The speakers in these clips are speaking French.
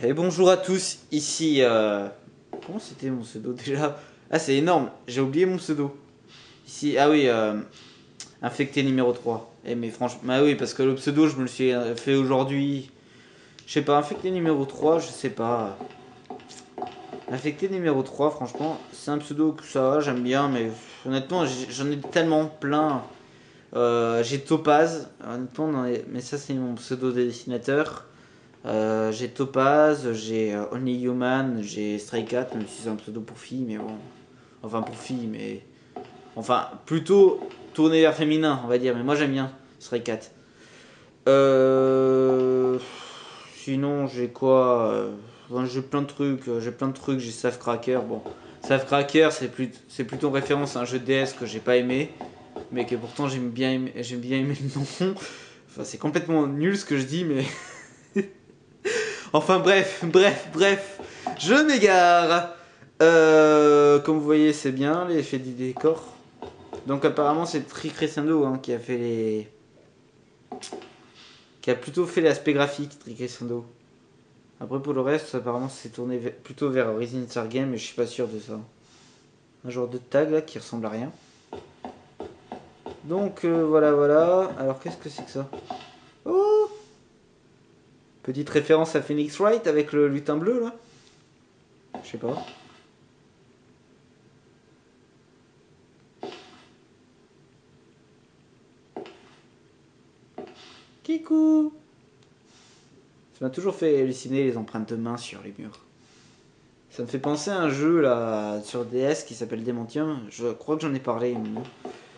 Et bonjour à tous, ici... Comment c'était mon pseudo déjà? Ah, c'est énorme, j'ai oublié mon pseudo. Ici, ah oui, infecté numéro 3. Eh mais franchement, bah oui, parce que le pseudo, je me le suis fait aujourd'hui. Je sais pas, infecté numéro 3, je sais pas. Infecté numéro 3, franchement, c'est un pseudo que ça va, j'aime bien, mais honnêtement, j'en ai tellement plein. J'ai Topaz, honnêtement, mais ça c'est mon pseudo de dessinateur. J'ai Topaz, j'ai Only Human, j'ai Stray Cat, même si c'est un pseudo pour filles, mais bon. Enfin, pour filles, mais. Enfin, plutôt tourné vers féminin, on va dire, mais moi j'aime bien Stray Cat. Euh... Sinon, j'ai quoi Bon, j'ai plein de trucs, j'ai Safecracker. Bon, Safecracker, c'est plutôt en référence à un jeu de DS que j'ai pas aimé, mais que pourtant j'aime bien aimer le nom. Enfin, c'est complètement nul ce que je dis, mais enfin bref, je m'égare. Comme vous voyez, c'est bien l'effet du décor. Donc apparemment c'est Tricrescendo qui a fait qui a plutôt fait l'aspect graphique, Tricrescendo. Après pour le reste, apparemment c'est tourné plutôt vers Resident Star Game, mais je suis pas sûr de ça. Un genre de tag là qui ressemble à rien. Donc voilà. Alors qu'est-ce que c'est que ça? Oh, petite référence à Phoenix Wright avec le lutin bleu là. Je sais pas. Kikou. Ça m'a toujours fait halluciner les empreintes de main sur les murs. Ça me fait penser à un jeu là sur DS qui s'appelle Dementium. Je crois que j'en ai parlé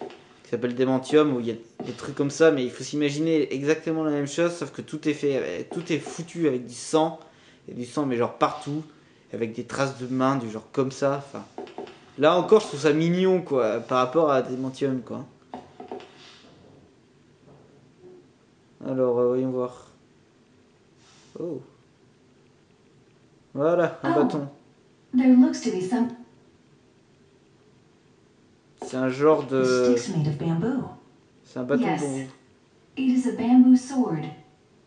qui s'appelle Dementium où il y a des trucs comme ça, mais il faut s'imaginer exactement la même chose, sauf que tout est foutu avec du sang et du sang mais genre partout, avec des traces de mains du genre comme ça. Enfin, là encore, je trouve ça mignon quoi, par rapport à Dementium quoi. Alors voyons voir. Oh, voilà un bâton. There looks to be some C'est un genre de. sticks made of bamboo. C'est un bâton de Yes, bambou. it is a bamboo sword.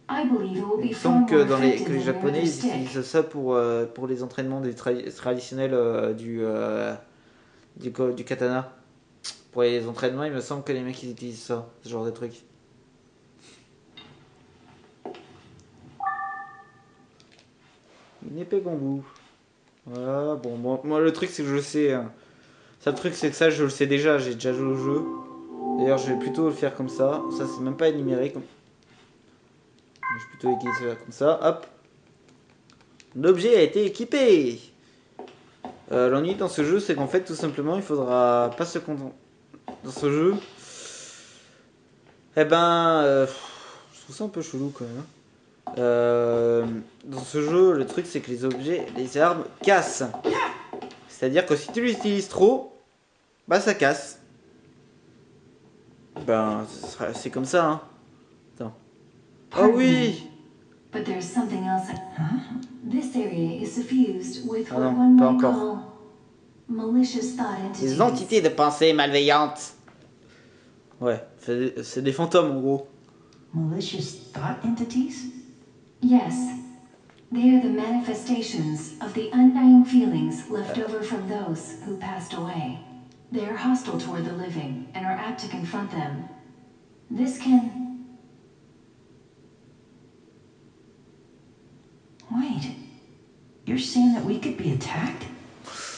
I believe it will Il be me far semble more que effective les than your Japonais other ils stick. utilisent ça pour les entraînements traditionnels du katana. Pour les entraînements, il me semble que les mecs ils utilisent ça, ce genre de truc. Une épée bambou. Voilà, bon, moi le truc c'est que je sais. Ça, le truc c'est que ça je le sais déjà, j'ai déjà joué au jeu. D'ailleurs, je vais plutôt le faire comme ça. Ça, c'est même pas énuméré. Je vais plutôt équiper ça comme ça. Hop. L'objet a été équipé. L'ennui dans ce jeu, c'est qu'en fait, tout simplement, il faudra pas se contenter. Dans ce jeu, eh ben, je trouve ça un peu chelou quand même. Dans ce jeu, le truc, c'est que les armes cassent. C'est-à-dire que si tu l'utilises trop, bah ça casse. Ben, c'est comme ça, hein. Attends. Oh Pardon me, oui! but there's something else. Huh? This area is suffused with Ah what non, one pas might encore. call malicious thought Des entities. entités de pensée malveillantes. Ouais, c'est des fantômes en gros. Malicious thought entities? Yes, they are the manifestations of the undying feelings left over from those who passed away. They are hostile toward the living and are apt to confront them. This can. Wait, you're saying that we could be attacked?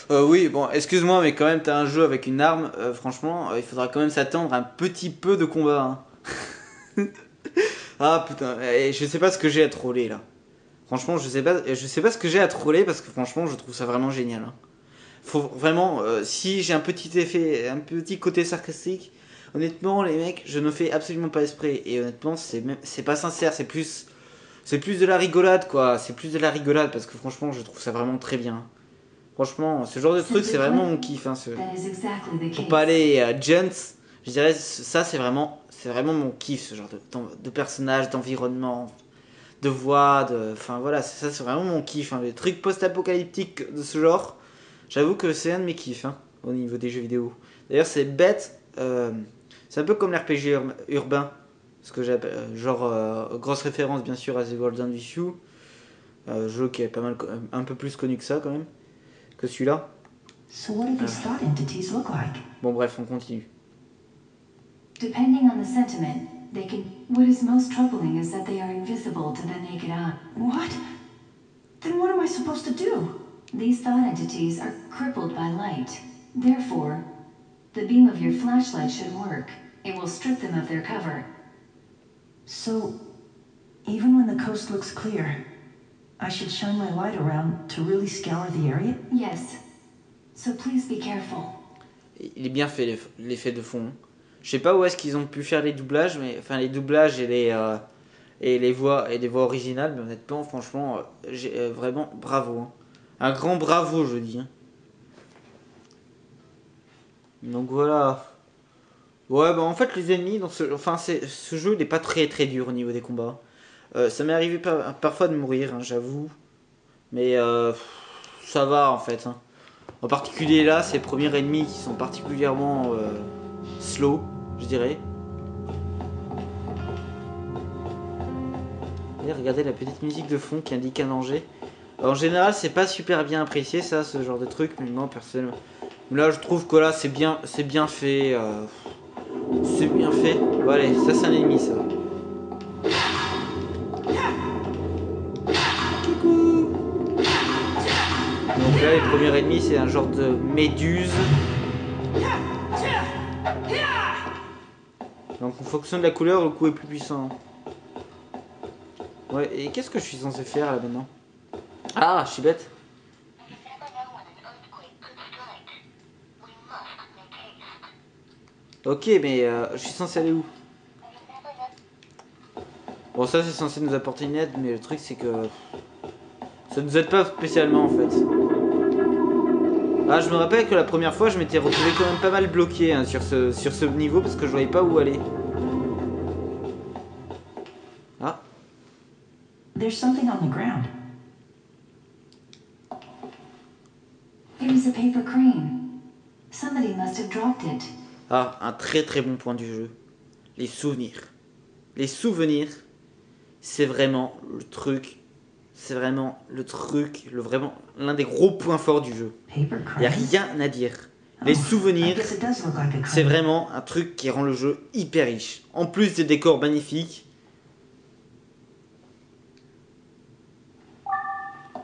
Oui, bon, excuse-moi, mais quand même, t'as un jeu avec une arme. Franchement, il faudra quand même s'attendre à un petit peu de combat. Hein. Ah putain, je sais pas ce que j'ai à troller là. Franchement, je sais pas ce que j'ai à troller parce que franchement, je trouve ça vraiment génial. Hein. Faut vraiment, si j'ai un petit effet, un petit côté sarcastique, honnêtement, les mecs, je ne fais absolument pas esprit. Et honnêtement, c'est pas sincère, c'est plus de la rigolade quoi. C'est plus de la rigolade parce que franchement, je trouve ça vraiment très bien. Franchement, ce genre de truc, c'est vraiment mon kiff. Hein, That is exactly the pour case. pas aller à Gents, je dirais ça, c'est vraiment mon kiff, ce genre de personnage, d'environnement, de voix, enfin voilà, ça c'est vraiment mon kiff. Hein. Les trucs post-apocalyptiques de ce genre, j'avoue que c'est un de mes kiffs hein, au niveau des jeux vidéo. D'ailleurs, c'est bête, c'est un peu comme l'RPG urbain, ce que j'appelle, genre grosse référence bien sûr à The Golden Issue. Jeu qui est pas mal, un peu plus connu que ça quand même, que celui-là. So what do these thought entities look like? Bon bref, on continue. Depending on the sentiment, they can. What is most troubling is that they are invisible to the naked eye. What? Then what am I supposed to do? These thought entities are crippled by light. Therefore, the beam of your flashlight should work. It will strip them of their cover. So, even when the coast looks clear, I should shine my light around to really scour the area? Yes. So please be careful. Il est bien fait l'effet de fond. Je sais pas où est-ce qu'ils ont pu faire les doublages, mais enfin les doublages et les voix originales, mais honnêtement, franchement, vraiment bravo. Hein. Un grand bravo, je dis. Hein. Donc voilà. Ouais, bah en fait les ennemis dans ce jeu n'est pas très très dur au niveau des combats. Ça m'est arrivé parfois de mourir, hein, j'avoue. Mais ça va en fait. Hein. En particulier là, ces premiers ennemis qui sont particulièrement slow, je dirais. Et regardez la petite musique de fond qui indique un danger. Alors, en général, c'est pas super bien apprécié ça, ce genre de truc, mais moi personnellement. Là, je trouve que là, c'est bien fait. C'est bien fait. Voilà, ça c'est un ennemi ça. Coucou. Donc là, les premiers ennemis, c'est un genre de méduse. Donc en fonction de la couleur, le coup est plus puissant. Ouais, et qu'est-ce que je suis censé faire là maintenant? Ah, je suis bête. Ok, mais je suis censé aller où? Bon, ça c'est censé nous apporter une aide, mais le truc c'est que ça nous aide pas spécialement en fait. Ah, je me rappelle que la première fois je m'étais retrouvé quand même pas mal bloqué hein, sur ce niveau parce que je voyais pas où aller. Ah. There's something on the ground. It is a paper crane. Somebody must have dropped it. Ah, un très très bon point du jeu. Les souvenirs. Les souvenirs, c'est vraiment le truc. C'est vraiment vraiment l'un des gros points forts du jeu. Il n'y a rien à dire. Les souvenirs, c'est vraiment un truc qui rend le jeu hyper riche. En plus des décors magnifiques.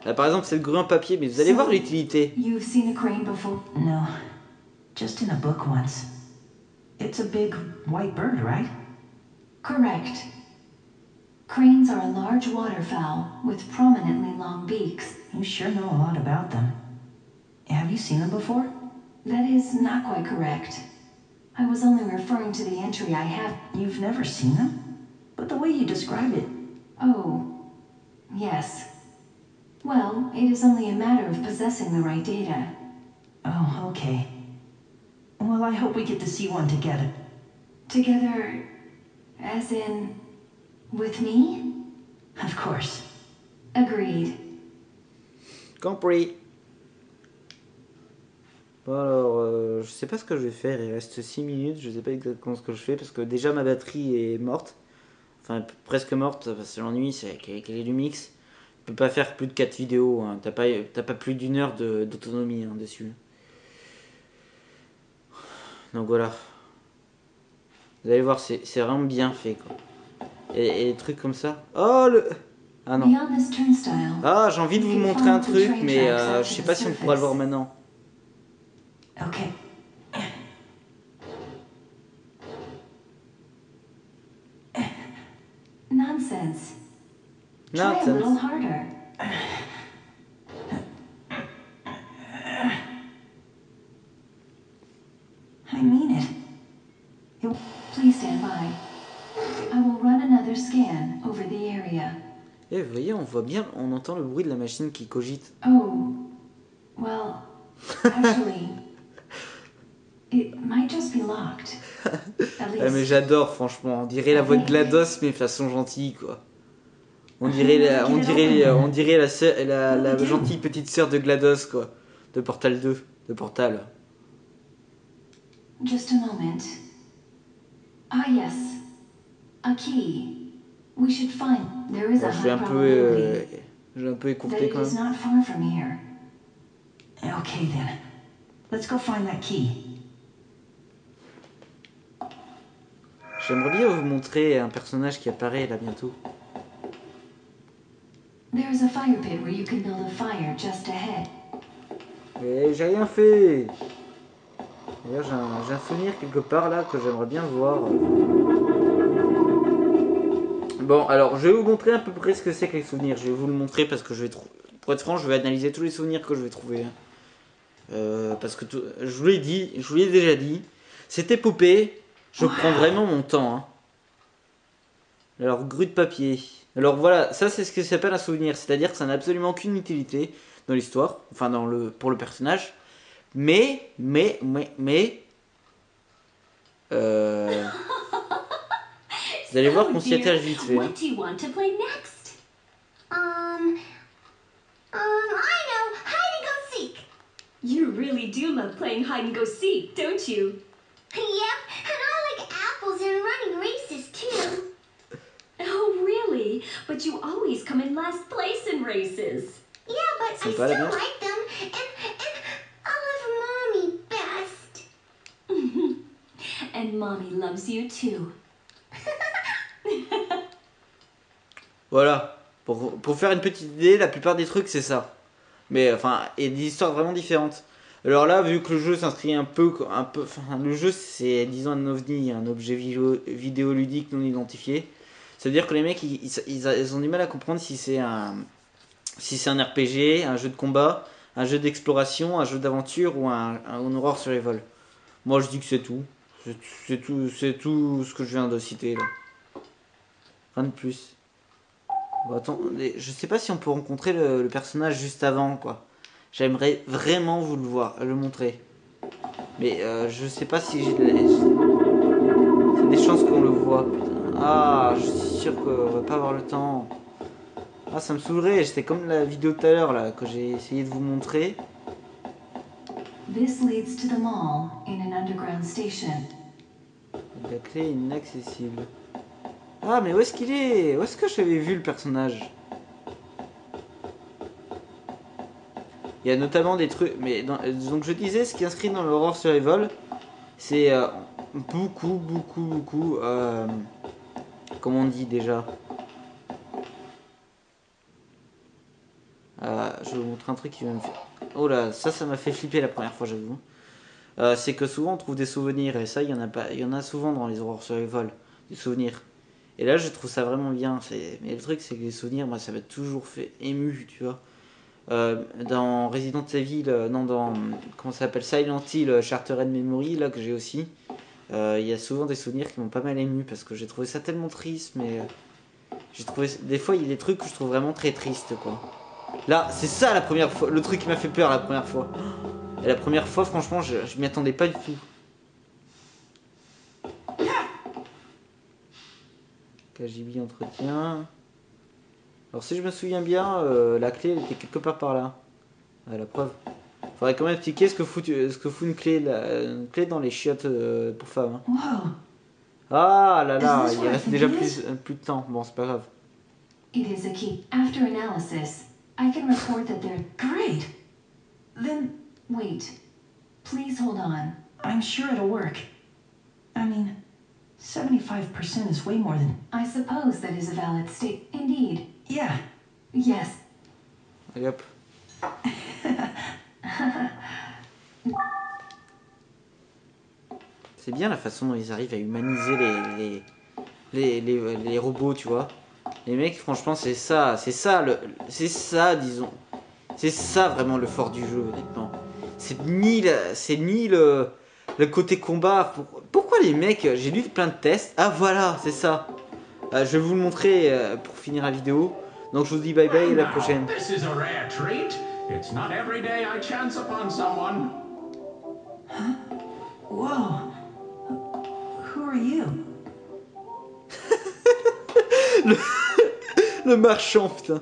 Là par exemple c'est le grue en papier, mais vous allez voir l'utilité. You've seen a crane before? No, just in a book once. It's a big white bird, right? Correct. Cranes are a large waterfowl with prominently long beaks. You sure know a lot about them. Have you seen them before? That is not quite correct. I was only referring to the entry I have. You've never seen them? But the way you describe it... Oh, yes. Well, it is only a matter of possessing the right data. Oh, okay. Well, I hope we get to see one together. Together, as in, with me? Of course. Agreed. Compris. Bon alors, je sais pas ce que je vais faire, il reste 6 minutes, je sais pas exactement ce que je fais parce que déjà ma batterie est morte. Enfin, presque morte, parce que l'ennui c'est qu'elle est du mix. Tu peux pas faire plus de 4 vidéos, hein. T'as pas plus d'une heure d'autonomie hein, dessus. Donc voilà. Vous allez voir, c'est vraiment bien fait quoi. Et des trucs comme ça. Oh le... Ah non. Beyond this turnstile, Ah, j'ai envie de vous montrer un truc, mais je sais pas si on pourra le voir maintenant. Okay. Nonsense. Try a little Nonsense. harder. I mean it. Please stand by. I will run another scan over the area. Et vous voyez, on voit bien, on entend le bruit de la machine qui cogite. Oh, well, actually, it might just be locked. At Ah, mais least, j'adore, franchement. On dirait la voix de GLaDOS, mais façon gentille, quoi. On dirait la gentille petite sœur de GLaDOS, quoi. De Portal 2, de Portal. just a moment. Ah, yes. A key. We should find. There is Bon, a je suis high un peu probability. J'ai un peu that écourté it quand is même. not far from here. Okay then. Let's go find that key. J'aimerais bien vous montrer un personnage qui apparaît là bientôt. There is a fire pit where you can build a fire just ahead. Mais j'ai rien fait. D'ailleurs, j'ai un souvenir quelque part là que j'aimerais bien voir. Bon, alors je vais vous montrer à peu près ce que c'est que les souvenirs. Je vais vous le montrer parce que je vais pour être franc, je vais analyser tous les souvenirs que je vais trouver. Parce que je vous l'ai dit, je vous l'ai déjà dit, cette épopée, je prends vraiment mon temps. Hein. Alors, grue de papier. Alors voilà, ça c'est ce que s'appelle un souvenir. C'est-à-dire que ça n'a absolument aucune utilité dans l'histoire, enfin pour le personnage. Mais, vous allez voir qu'on s'y attache vite fait. Hein. What do you want to play next? I know, hide and go seek. You really do love playing hide and go seek, don't you? Yep, and I like apples and running races too. Oh, really? But you always come in last place in races. Yeah, but I C'est still pas la même. like them, and I love Mommy best. And Mommy loves you too. Voilà. Pour faire une petite idée, la plupart des trucs c'est ça. Mais enfin, et des histoires vraiment différentes. Alors là, vu que le jeu s'inscrit un peu, enfin, le jeu c'est disons un ovni, un objet vidéoludique non identifié. Ça veut dire que les mecs ils ont du mal à comprendre si c'est un RPG, un jeu de combat, un jeu d'exploration, un jeu d'aventure ou un horror survival. Moi je dis que c'est tout. C'est tout ce que je viens de citer là. Rien de plus. Bon, attends, je sais pas si on peut rencontrer le personnage juste avant quoi. J'aimerais vraiment vous le montrer. Mais je sais pas si j'ai des chances qu'on le voit. Putain. Ah, je suis sûr qu'on va pas avoir le temps. Ah, ça me saoulerait. C'était comme la vidéo tout à l'heure là que j'ai essayé de vous montrer. This leads to the mall in an underground station. La clé est inaccessible. Ah, mais où est-ce qu'il est? Où est-ce que j'avais vu le personnage? Il y a notamment des trucs... Mais donc je disais, ce qui est inscrit dans le Horror Survival, c'est beaucoup... comment on dit déjà? Je vais vous montrer un truc qui va me faire... Oh là, ça m'a fait flipper la première fois, j'avoue. C'est que souvent on trouve des souvenirs, et ça, il y en a souvent dans les Horror Survival, des souvenirs. Et là, je trouve ça vraiment bien. Mais le truc, c'est que les souvenirs, moi, ça m'a toujours fait ému, tu vois. Dans Resident Evil, dans comment ça s'appelle, Silent Hill, Shattered Memory, là que j'ai aussi, il y a souvent des souvenirs qui m'ont pas mal ému parce que j'ai trouvé ça tellement triste, mais j'ai trouvé des fois il y a des trucs que je trouve vraiment très tristes quoi. Là, c'est ça la première fois, le truc qui m'a fait peur la première fois. Et la première fois, franchement, je m'y attendais pas du tout. KGB entretien. Alors si je me souviens bien, la clé elle était quelque part par là. La preuve. Faudrait quand même expliquer ce que fout une clé dans les chiottes pour femmes. Hein. Whoa. Ah là là, il reste déjà plus de temps. Bon, c'est pas grave. It is a key. After analysis, I can report that there... Great. Then Wait. Please hold on. I'm sure it'll work. I mean, 75% is way more than... I suppose that is a valid state. Indeed. Yeah. Yes. Allez hop. C'est bien la façon dont ils arrivent à humaniser les robots, tu vois. Les mecs, franchement, c'est ça, disons. C'est ça vraiment le fort du jeu, honnêtement. C'est ni le côté combat. Pourquoi les mecs, j'ai lu plein de tests. Ah voilà, c'est ça. Je vais vous le montrer pour finir la vidéo. Donc je vous dis bye bye et à la prochaine. This is a rare treat. It's not every day I chance upon someone. Whoa. Who are you? Le marchand, putain.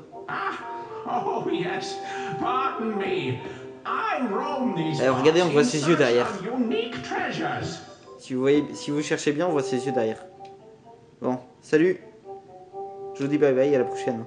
Oh yes, pardon me. I roam these Alors, regardez, on voit parts ses in yeux search derrière. of unique treasures. Si vous cherchez bien, on voit ses yeux derrière. Bon, salut. Je vous dis bye bye, à la prochaine.